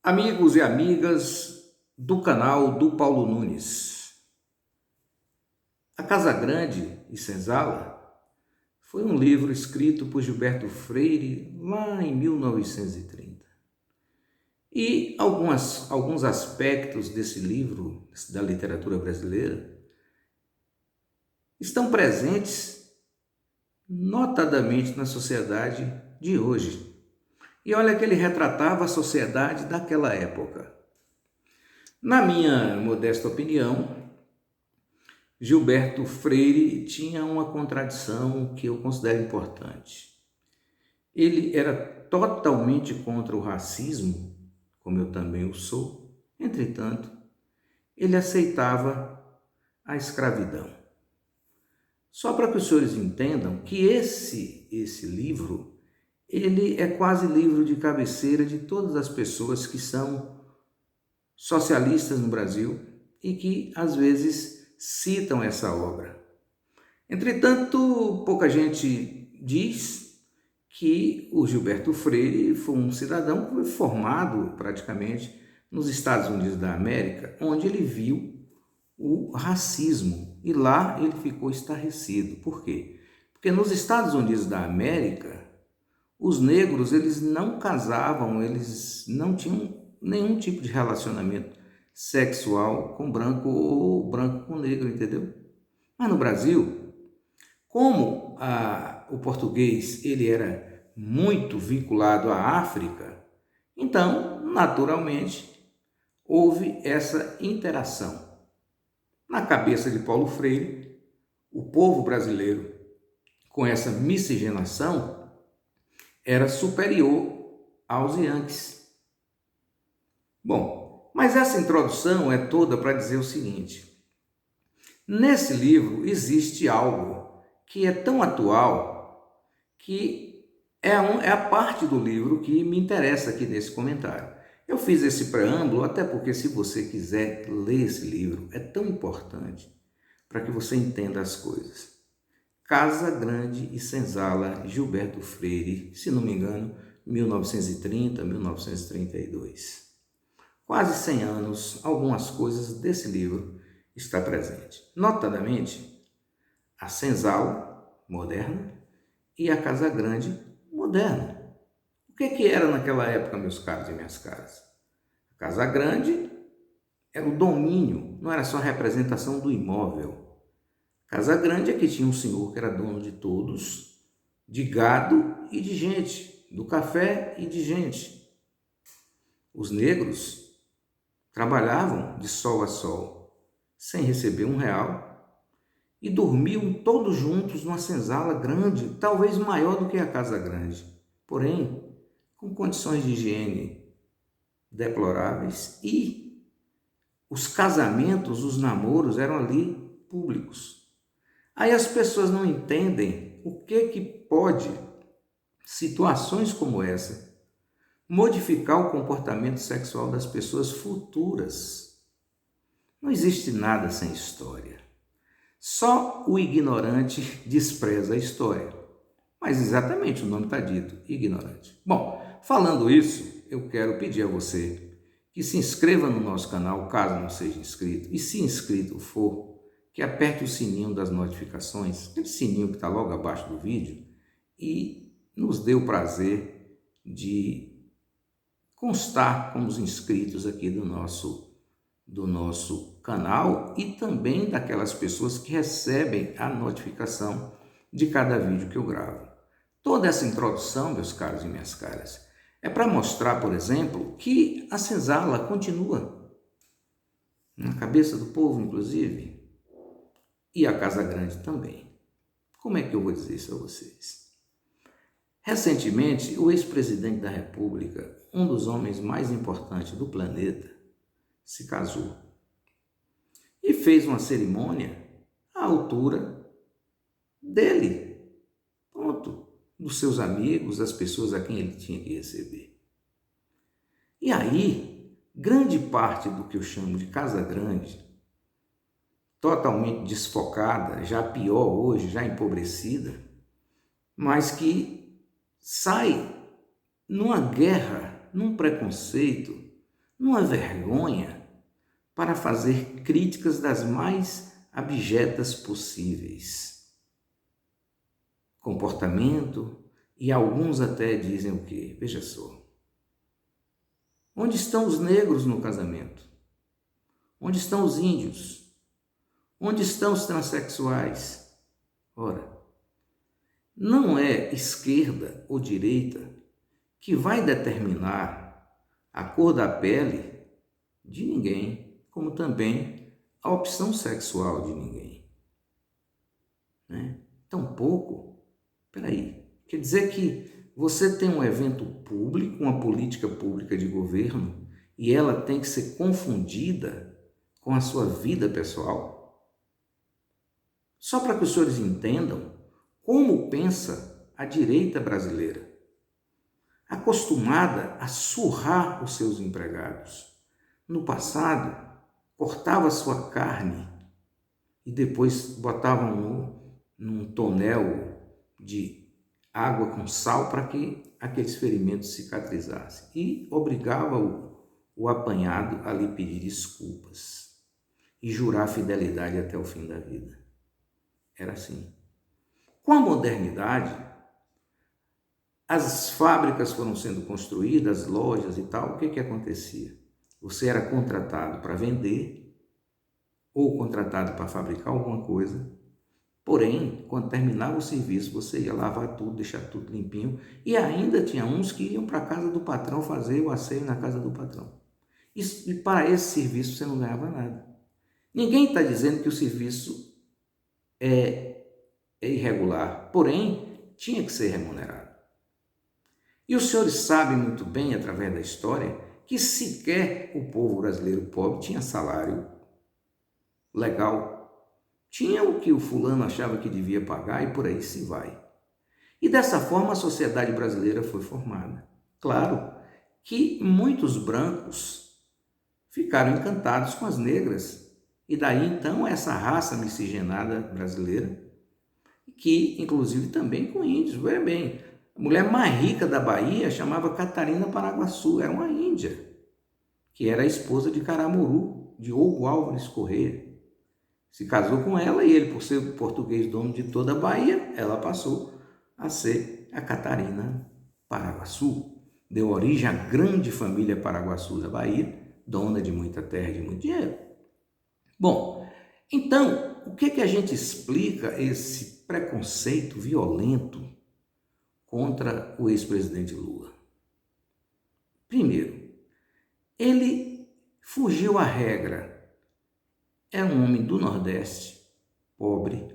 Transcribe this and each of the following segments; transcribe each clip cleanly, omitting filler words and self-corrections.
Amigos e amigas do canal do Paulo Nunes. A Casa Grande e Senzala foi um livro escrito por Gilberto Freire lá em 1930. E alguns aspectos desse livro, da literatura brasileira, estão presentes notadamente na sociedade de hoje. E olha que ele retratava a sociedade daquela época. Na minha modesta opinião, Gilberto Freire tinha uma contradição que eu considero importante. Ele era totalmente contra o racismo, como eu também o sou. Entretanto, ele aceitava a escravidão. Só para que os senhores entendam que esse livro, ele é quase livro de cabeceira de todas as pessoas que são socialistas no Brasil e que às vezes citam essa obra. Entretanto, pouca gente diz que o Gilberto Freire foi um cidadão que foi formado praticamente nos Estados Unidos da América, onde ele viu o racismo e lá ele ficou estarrecido. Por quê? Porque nos Estados Unidos da América, os negros eles não casavam, eles não tinham nenhum tipo de relacionamento sexual com branco ou branco com negro, entendeu? Mas no Brasil, como o português ele era muito vinculado à África, então, naturalmente, houve essa interação. Na cabeça de Paulo Freire, o povo brasileiro, com essa miscigenação, era superior aos Yankees. Bom, mas essa introdução é toda para dizer o seguinte: nesse livro existe algo que é tão atual que é a parte do livro que me interessa aqui nesse comentário. Eu fiz esse preâmbulo até porque, se você quiser ler esse livro, é tão importante para que você entenda as coisas. Casa Grande e Senzala, Gilberto Freire, se não me engano, 1930, 1932. Quase 100 anos, algumas coisas desse livro está presente. Notadamente, a Senzala, moderna, e a Casa Grande, moderna. O que era naquela época, meus caros e minhas caras? A Casa Grande era o domínio, não era só a representação do imóvel. Casa Grande é que tinha um senhor que era dono de todos, de gado e de gente, do café e de gente. Os negros trabalhavam de sol a sol, sem receber R$1, e dormiam todos juntos numa senzala grande, talvez maior do que a Casa Grande, porém com condições de higiene deploráveis, e os casamentos, os namoros eram ali públicos. Aí as pessoas não entendem o que pode, situações como essa, modificar o comportamento sexual das pessoas futuras. Não existe nada sem história. Só o ignorante despreza a história. Mas exatamente o nome está dito, ignorante. Bom, falando isso, eu quero pedir a você que se inscreva no nosso canal, caso não seja inscrito, e se inscrito for, que aperte o sininho das notificações, aquele sininho que está logo abaixo do vídeo, e nos dê o prazer de constar como os inscritos aqui do nosso canal e também daquelas pessoas que recebem a notificação de cada vídeo que eu gravo. Toda essa introdução, meus caros e minhas caras, é para mostrar, por exemplo, que a senzala continua na cabeça do povo, inclusive, e a Casa Grande também. Como é que eu vou dizer isso a vocês? Recentemente, o ex-presidente da República, um dos homens mais importantes do planeta, se casou e fez uma cerimônia à altura dele, pronto, dos seus amigos, das pessoas a quem ele tinha que receber. E aí, grande parte do que eu chamo de Casa Grande, totalmente desfocada, já pior hoje, já empobrecida, mas que sai numa guerra, num preconceito, numa vergonha para fazer críticas das mais abjetas possíveis. Comportamento, e alguns até dizem o quê? Veja só. Onde estão os negros no casamento? Onde estão os índios? Onde estão os transexuais? Ora, não é esquerda ou direita que vai determinar a cor da pele de ninguém, como também a opção sexual de ninguém. Né? Tampouco, peraí, quer dizer que você tem um evento público, uma política pública de governo, e ela tem que ser confundida com a sua vida pessoal? Só para que os senhores entendam como pensa a direita brasileira, acostumada a surrar os seus empregados. No passado, cortava sua carne e depois botavam num tonel de água com sal para que aqueles ferimentos cicatrizassem e obrigava o apanhado a lhe pedir desculpas e jurar fidelidade até o fim da vida. Era assim. Com a modernidade, as fábricas foram sendo construídas, lojas e tal, o que acontecia? Você era contratado para vender ou contratado para fabricar alguma coisa, porém, quando terminava o serviço, você ia lavar tudo, deixar tudo limpinho, e ainda tinha uns que iam para a casa do patrão fazer o asseio na casa do patrão. E para esse serviço você não ganhava nada. Ninguém está dizendo que o serviço é irregular, porém, tinha que ser remunerado. E os senhores sabem muito bem, através da história, que sequer o povo brasileiro pobre tinha salário legal. Tinha o que o fulano achava que devia pagar e por aí se vai. E dessa forma a sociedade brasileira foi formada. Claro que muitos brancos ficaram encantados com as negras. E daí então essa raça miscigenada brasileira, que inclusive também com índios, veja bem, a mulher mais rica da Bahia chamava Catarina Paraguaçu, era uma índia, que era a esposa de Caramuru, de Hugo Álvares Corrêa. Se casou com ela e ele, por ser o português dono de toda a Bahia, ela passou a ser a Catarina Paraguaçu. Deu origem à grande família Paraguaçu da Bahia, dona de muita terra e de muito dinheiro. Bom, então, o que a gente explica esse preconceito violento contra o ex-presidente Lula? Primeiro, ele fugiu à regra. É um homem do Nordeste, pobre,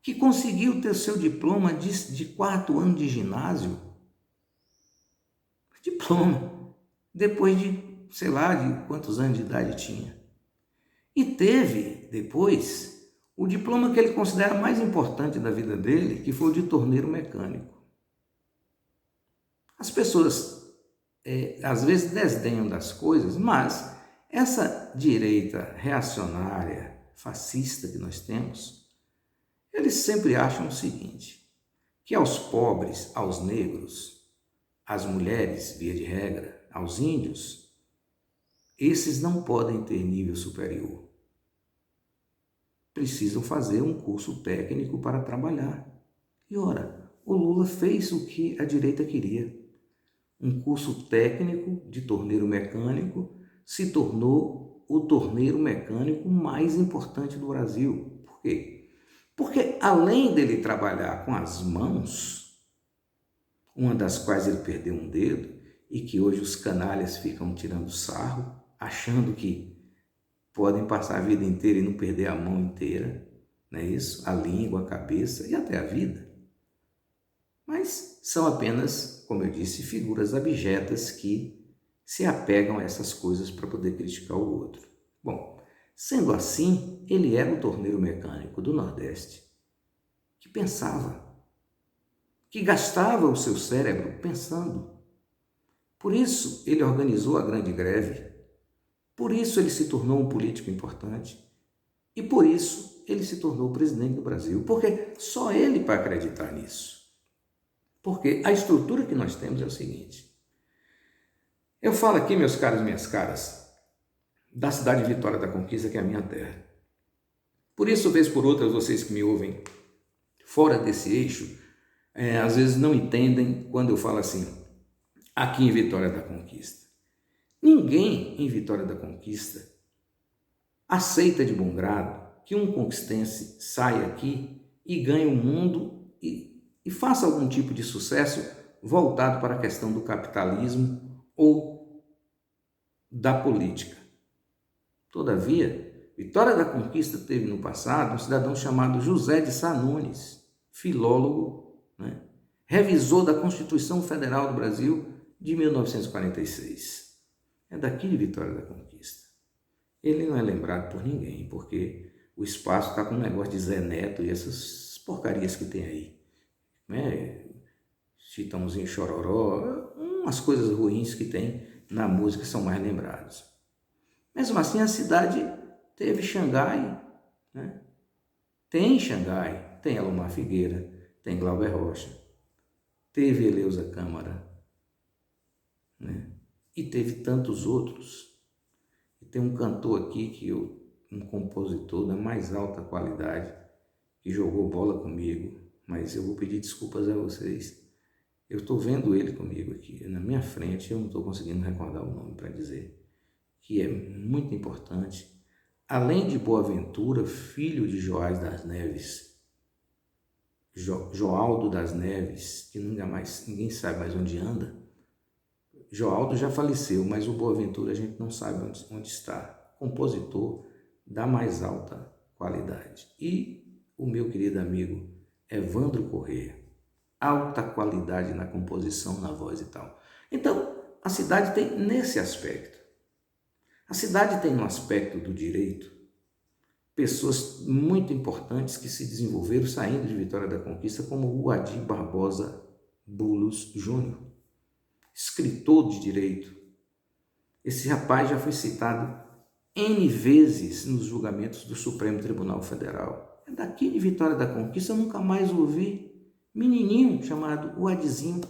que conseguiu ter seu diploma de 4 anos de ginásio. Diploma. Depois de, sei lá, de quantos anos de idade tinha. E teve, depois, o diploma que ele considera mais importante da vida dele, que foi o de torneiro mecânico. As pessoas, às vezes, desdenham das coisas, mas essa direita reacionária, fascista que nós temos, eles sempre acham o seguinte, que aos pobres, aos negros, às mulheres, via de regra, aos índios, esses não podem ter nível superior. Precisam fazer um curso técnico para trabalhar. E ora, o Lula fez o que a direita queria. Um curso técnico de torneiro mecânico se tornou o torneiro mecânico mais importante do Brasil. Por quê? Porque além dele trabalhar com as mãos, uma das quais ele perdeu um dedo e que hoje os canalhas ficam tirando sarro, achando que podem passar a vida inteira e não perder a mão inteira, não é isso? A língua, a cabeça e até a vida. Mas são apenas, como eu disse, figuras abjetas que se apegam a essas coisas para poder criticar o outro. Bom, sendo assim, ele era o torneiro mecânico do Nordeste, que pensava, que gastava o seu cérebro pensando. Por isso ele organizou a grande greve, por isso ele se tornou um político importante e por isso ele se tornou presidente do Brasil, porque só ele para acreditar nisso. Porque a estrutura que nós temos é o seguinte, Eu falo aqui, meus caros e minhas caras, da cidade de Vitória da Conquista, que é a minha terra. Por isso, vez por outra, vocês que me ouvem fora desse eixo, às vezes não entendem quando eu falo assim, aqui em Vitória da Conquista. Ninguém em Vitória da Conquista aceita de bom grado que um conquistense saia aqui e ganhe o mundo e faça algum tipo de sucesso voltado para a questão do capitalismo ou da política. Todavia, Vitória da Conquista teve no passado um cidadão chamado José de Sá Nunes, filólogo, né? Revisor da Constituição Federal do Brasil de 1946. É daqui de Vitória da Conquista. Ele não é lembrado por ninguém, porque o espaço está com um negócio de Zé Neto e essas porcarias que tem aí, né? Chitãozinho Chororó, umas coisas ruins que tem na música são mais lembrados. Mesmo assim, a cidade teve Xangai, né? Tem Xangai, tem Alomar Figueira, tem Glauber Rocha, teve Eleusa Câmara, né? E teve tantos outros. E tem um cantor aqui, um compositor da mais alta qualidade, que jogou bola comigo, mas eu vou pedir desculpas a vocês. Eu estou vendo ele comigo aqui, na minha frente, eu não estou conseguindo recordar o nome para dizer, que é muito importante. Além de Boaventura, filho de Joás das Neves, Joaldo das Neves, que ninguém sabe mais onde anda. Joaldo já faleceu, mas o Boaventura a gente não sabe onde está. Compositor da mais alta qualidade. E o meu querido amigo Evandro Corrêa, alta qualidade na composição, na voz e tal. Então, a cidade tem nesse aspecto. A cidade tem no aspecto do direito pessoas muito importantes que se desenvolveram saindo de Vitória da Conquista, como o Uadi Barbosa Bulos Júnior, escritor de direito. Esse rapaz já foi citado N vezes nos julgamentos do Supremo Tribunal Federal. É daqui de Vitória da Conquista, eu nunca mais ouvi menininho chamado Uadizinho,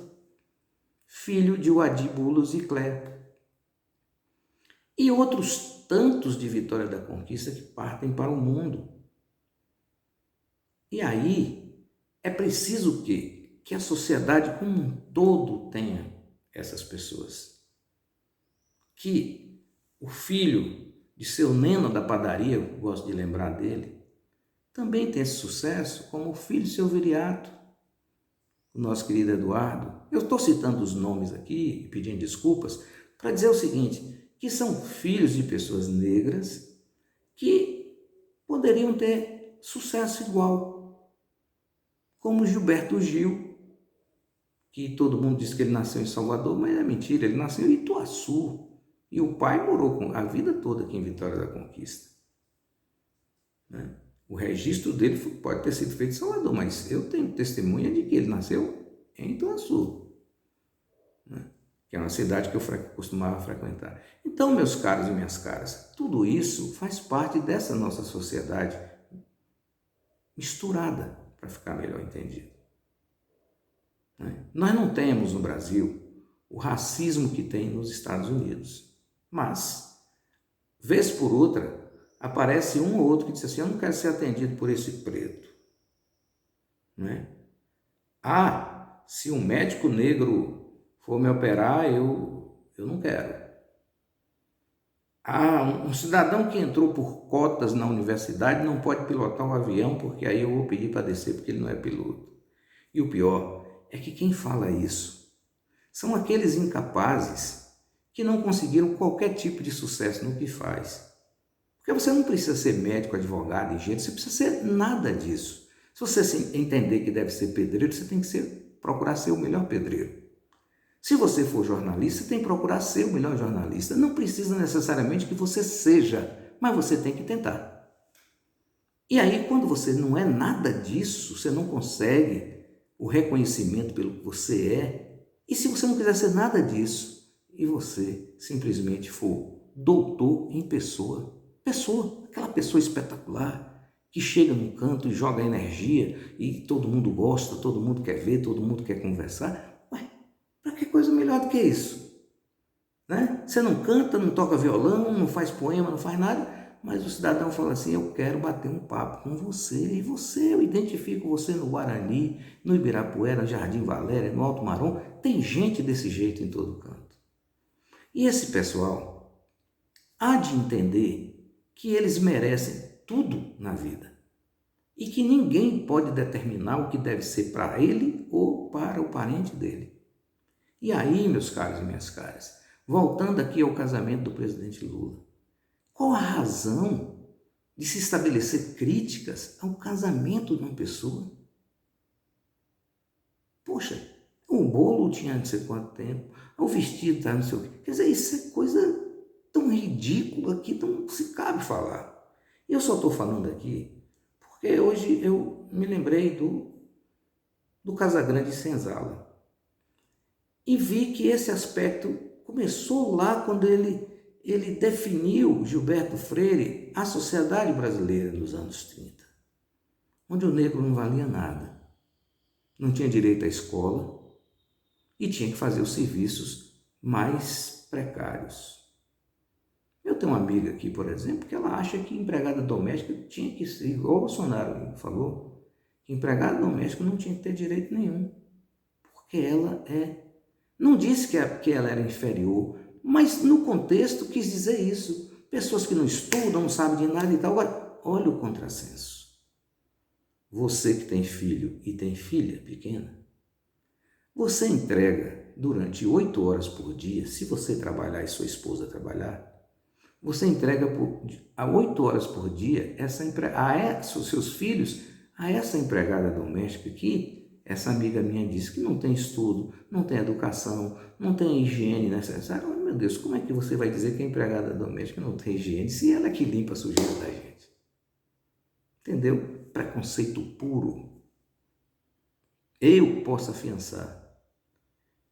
filho de Uadi Bulos e Clé. E outros tantos de Vitória da Conquista que partem para o mundo. E aí é preciso que a sociedade como um todo tenha essas pessoas. Que o filho de seu Neno da padaria, eu gosto de lembrar dele, também tem esse sucesso, como o filho de seu Viriato, o nosso querido Eduardo. Eu estou citando os nomes aqui e pedindo desculpas para dizer o seguinte, que são filhos de pessoas negras que poderiam ter sucesso igual, como Gilberto Gil, que todo mundo diz que ele nasceu em Salvador, mas é mentira, ele nasceu em Ituaçu, e o pai morou a vida toda aqui em Vitória da Conquista, né? O registro dele pode ter sido feito em Salvador, mas eu tenho testemunha de que ele nasceu em Ituaçu, né? Que é uma cidade que eu costumava frequentar. Então, meus caros e minhas caras, tudo isso faz parte dessa nossa sociedade misturada, para ficar melhor entendido, né? Nós não temos no Brasil o racismo que tem nos Estados Unidos, mas, vez por outra, aparece um ou outro que diz assim, eu não quero ser atendido por esse preto, né? Ah, se um médico negro for me operar, eu não quero. Ah, um cidadão que entrou por cotas na universidade não pode pilotar um avião, porque aí eu vou pedir para descer, porque ele não é piloto. E o pior é que quem fala isso são aqueles incapazes que não conseguiram qualquer tipo de sucesso no que faz. Porque você não precisa ser médico, advogado, engenheiro, você precisa ser nada disso. Se você entender que deve ser pedreiro, você tem que procurar ser o melhor pedreiro. Se você for jornalista, você tem que procurar ser o melhor jornalista. Não precisa necessariamente que você seja, mas você tem que tentar. E aí, quando você não é nada disso, você não consegue o reconhecimento pelo que você é. E se você não quiser ser nada disso, e você simplesmente for doutor em pessoa, aquela pessoa espetacular, que chega num canto e joga energia, e todo mundo gosta, todo mundo quer ver, todo mundo quer conversar, para que coisa melhor do que isso? né? Você não canta, não toca violão, não faz poema, não faz nada, mas o cidadão fala assim, eu quero bater um papo com você, e você, eu identifico você no Guarani, no Ibirapuera, Jardim Valéria, no Alto Marom, tem gente desse jeito em todo canto. E esse pessoal há de entender que eles merecem tudo na vida e que ninguém pode determinar o que deve ser para ele ou para o parente dele. E aí, meus caros e minhas caras, voltando aqui ao casamento do presidente Lula, qual a razão de se estabelecer críticas ao casamento de uma pessoa? Poxa, o bolo tinha não sei quanto tempo, o vestido estava não sei o quê. Quer dizer, isso é coisa tão ridícula que não se cabe falar. Eu só estou falando aqui porque hoje eu me lembrei do Casagrande Senzala e vi que esse aspecto começou lá quando ele definiu, Gilberto Freire, a sociedade brasileira nos anos 30, onde o negro não valia nada, não tinha direito à escola e tinha que fazer os serviços mais precários. Eu tenho uma amiga aqui, por exemplo, que ela acha que empregada doméstica tinha que ser, igual o Bolsonaro falou, que empregada doméstica não tinha que ter direito nenhum, porque ela não disse que ela era inferior, mas no contexto quis dizer isso. Pessoas que não estudam, não sabem de nada e tal. Agora, olha o contrassenso. Você que tem filho e tem filha pequena, você entrega durante 8 horas por dia, se você trabalhar e sua esposa trabalhar, você entrega a 8 horas por dia os seus filhos a essa empregada doméstica que essa amiga minha disse que não tem estudo, não tem educação, não tem higiene necessária. Oh, meu Deus, como é que você vai dizer que a empregada doméstica não tem higiene se ela é que limpa a sujeira da gente? Entendeu? Preconceito puro. Eu posso afiançar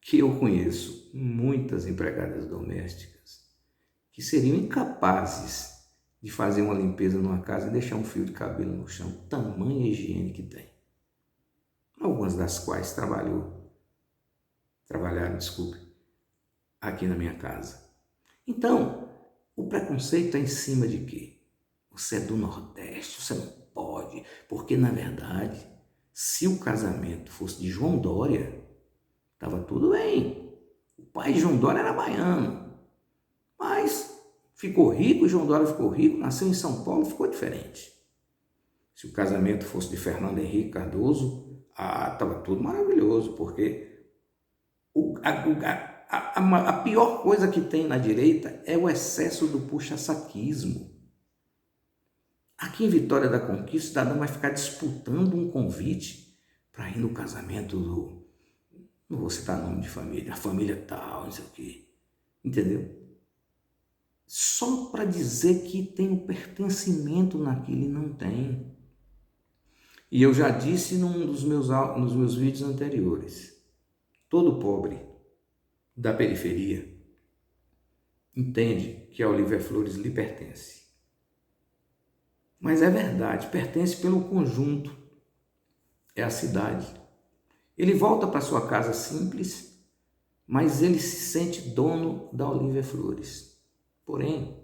que eu conheço muitas empregadas domésticas que seriam incapazes de fazer uma limpeza numa casa e deixar um fio de cabelo no chão, tamanha higiene que tem. Algumas das quais trabalharam, aqui na minha casa. Então, o preconceito é em cima de quê? Você é do Nordeste, você não pode, porque na verdade, se o casamento fosse de João Dória, estava tudo bem. O pai de João Dória era baiano, mas ficou rico, João Dória ficou rico, nasceu em São Paulo, ficou diferente. Se o casamento fosse de Fernando Henrique Cardoso, estava tudo maravilhoso, porque a pior coisa que tem na direita é o excesso do puxa-saquismo. Aqui em Vitória da Conquista, o cidadão vai ficar disputando um convite para ir no casamento não vou citar nome de família, a família tal, não sei o quê, entendeu? Só para dizer que tem um pertencimento naquilo e não tem. E eu já disse nos meus vídeos anteriores, todo pobre da periferia entende que a Olívia Flores lhe pertence. Mas é verdade, pertence pelo conjunto, é a cidade. Ele volta para sua casa simples, mas ele se sente dono da Olívia Flores. Porém,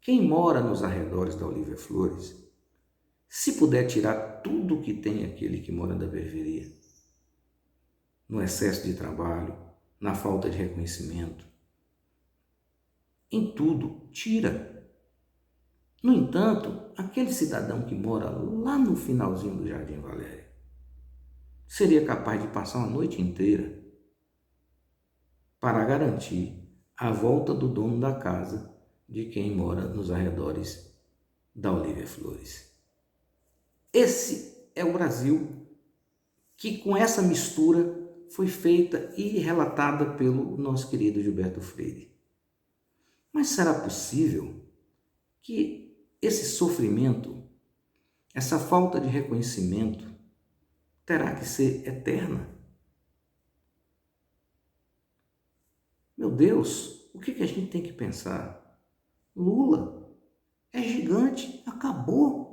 quem mora nos arredores da Olívia Flores, se puder tirar tudo que tem aquele que mora da periferia, no excesso de trabalho, na falta de reconhecimento, em tudo, tira. No entanto, aquele cidadão que mora lá no finalzinho do Jardim Valéria seria capaz de passar uma noite inteira para garantir a volta do dono da casa de quem mora nos arredores da Olívia Flores. Esse é o Brasil que, com essa mistura, foi feita e relatada pelo nosso querido Gilberto Freire. Mas será possível que esse sofrimento, essa falta de reconhecimento, terá que ser eterna? Meu Deus, o que a gente tem que pensar? Lula é gigante, acabou.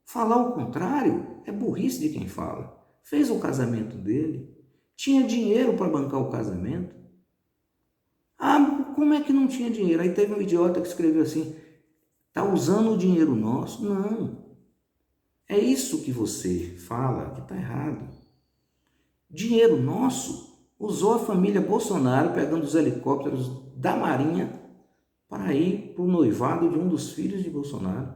Falar o contrário é burrice de quem fala. Fez o casamento dele, tinha dinheiro para bancar o casamento. como é que não tinha dinheiro? Aí teve um idiota que escreveu assim, está usando o dinheiro nosso? Não. É isso que você fala que está errado. Dinheiro nosso usou a família Bolsonaro pegando os helicópteros da Marinha para ir para o noivado de um dos filhos de Bolsonaro.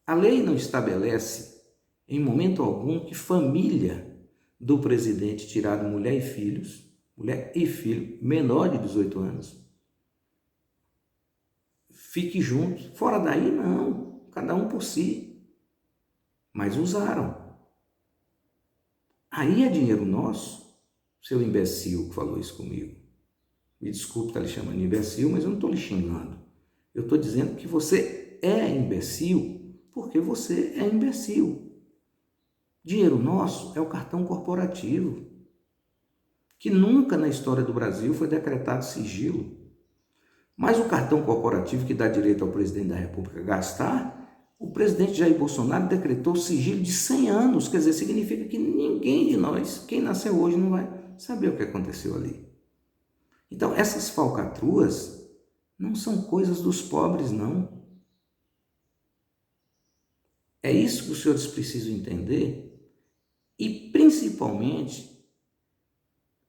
A lei não estabelece, em momento algum, que família do presidente tirado mulher e filho, menor de 18 anos, fique juntos. Fora daí, não. Cada um por si. Mas usaram. Aí é dinheiro nosso, seu imbecil que falou isso comigo. Me desculpe estar lhe chamando de imbecil, mas eu não estou lhe xingando. Eu estou dizendo que você é imbecil porque você é imbecil. Dinheiro nosso é o cartão corporativo, que nunca na história do Brasil foi decretado sigilo. Mas o cartão corporativo que dá direito ao presidente da República gastar, o presidente Jair Bolsonaro decretou sigilo de 100 anos, quer dizer, significa que ninguém de nós, quem nasceu hoje, não vai saber o que aconteceu ali. Então, essas falcatruas não são coisas dos pobres, não. É isso que os senhores precisam entender e, principalmente,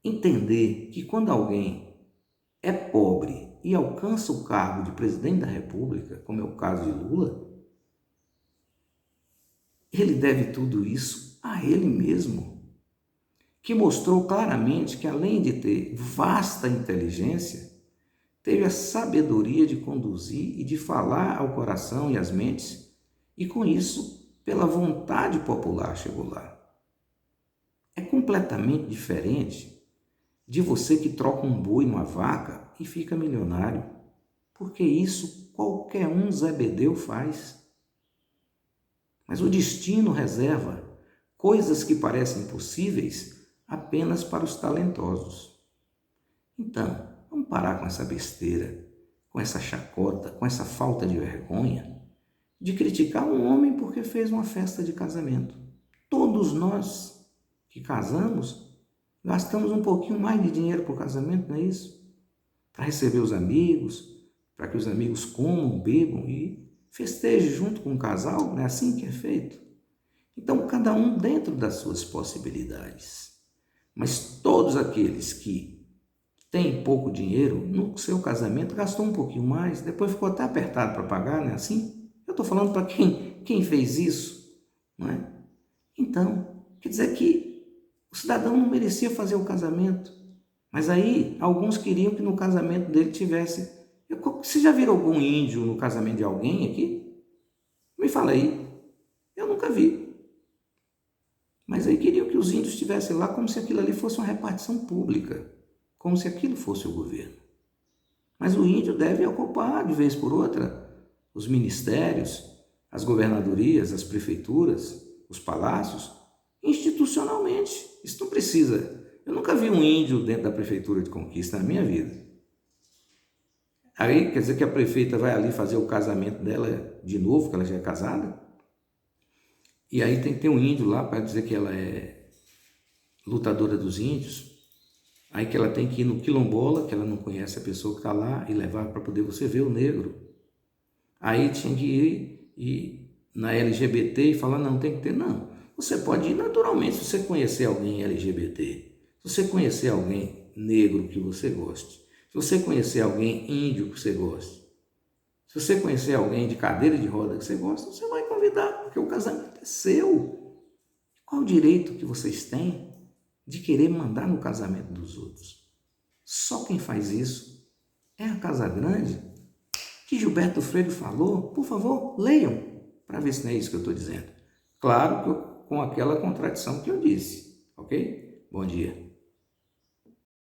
entender que quando alguém é pobre e alcança o cargo de presidente da República, como é o caso de Lula, ele deve tudo isso a ele mesmo, que mostrou claramente que, além de ter vasta inteligência, teve a sabedoria de conduzir e de falar ao coração e às mentes, e com isso, pela vontade popular, chegou lá. É completamente diferente de você que troca um boi numa vaca e fica milionário, porque isso qualquer um Zebedeu faz. Mas o destino reserva coisas que parecem impossíveis apenas para os talentosos. Então, vamos parar com essa besteira, com essa chacota, com essa falta de vergonha de criticar um homem porque fez uma festa de casamento. Todos nós que casamos gastamos um pouquinho mais de dinheiro para o casamento, não é isso? Para receber os amigos, para que os amigos comam, bebam e festejem junto com o casal, não é assim que é feito? Então, cada um dentro das suas possibilidades. Mas todos aqueles que têm pouco dinheiro, no seu casamento gastou um pouquinho mais, depois ficou até apertado para pagar, não é assim? Eu estou falando para quem fez isso, não é? Então, quer dizer que o cidadão não merecia fazer o casamento, mas aí alguns queriam que no casamento dele tivesse... Você já viram algum índio no casamento de alguém aqui? Me fala aí. Eu nunca vi. Mas aí queriam que os índios estivessem lá como se aquilo ali fosse uma repartição pública, como se aquilo fosse o governo. Mas o índio deve ocupar, de vez por outra, os ministérios, as governadorias, as prefeituras, os palácios, institucionalmente. Isso não precisa. Eu nunca vi um índio dentro da prefeitura de Conquista na minha vida. Aí quer dizer que a prefeita vai ali fazer o casamento dela de novo, que ela já é casada? E aí tem que ter um índio lá para dizer que ela é lutadora dos índios. Aí que ela tem que ir no quilombola, que ela não conhece a pessoa que está lá, e levar para poder você ver o negro. Aí tinha que ir na LGBT e falar, não, tem que ter, não. Você pode ir naturalmente se você conhecer alguém LGBT, se você conhecer alguém negro que você goste, se você conhecer alguém índio que você goste, se você conhecer alguém de cadeira de roda que você gosta, você vai convidar, porque o casamento é seu. Qual o direito que vocês têm de querer mandar no casamento dos outros? Só quem faz isso é a Casa Grande, que Gilberto Freire falou. Por favor, leiam, para ver se não é isso que eu estou dizendo. Claro que com aquela contradição que eu disse, ok? Bom dia.